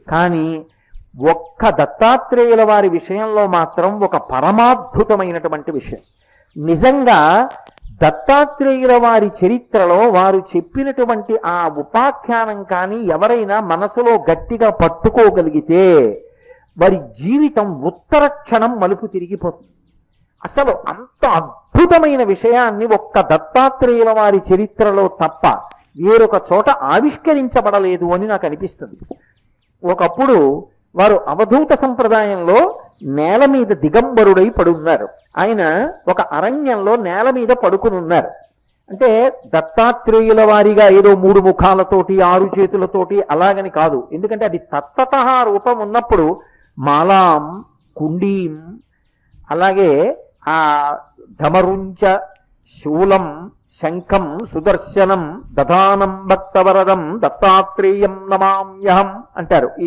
కానీ ఒక్క దత్తాత్రేయుల వారి విషయంలో మాత్రం ఒక పరమాద్భుతమైనటువంటి విషయం. నిజంగా దత్తాత్రేయుల వారి చరిత్రలో వారు చెప్పినటువంటి ఆ ఉపాఖ్యానం కానీ ఎవరైనా మనసులో గట్టిగా పట్టుకోగలిగితే వారి జీవితం ఉత్తర క్షణం మలుపు తిరిగిపోతుంది. అసలు అంత అద్భుతమైన విషయాన్ని ఒక్క దత్తాత్రేయుల వారి చరిత్రలో తప్ప వేరొక చోట ఆవిష్కరించబడలేదు అని నాకు అనిపిస్తుంది. ఒకప్పుడు వారు అవధూత సంప్రదాయంలో నేల మీద దిగంబరుడై పడున్నారు. ఆయన ఒక అరణ్యంలో నేల మీద పడుకుని ఉన్నారు. అంటే దత్తాత్రేయుల వారిగా ఏదో 3 ముఖాలతోటి 6 చేతులతోటి అలాగని కాదు. ఎందుకంటే అది తత్తత రూపం ఉన్నప్పుడు మాలాం, కుండీం, అలాగే ఆ ధమరుంచ, శూలం, శంఖం, సుదర్శనం, దధానం భక్తవరదం దత్తాత్రేయం నమామ్యహం అంటారు. ఈ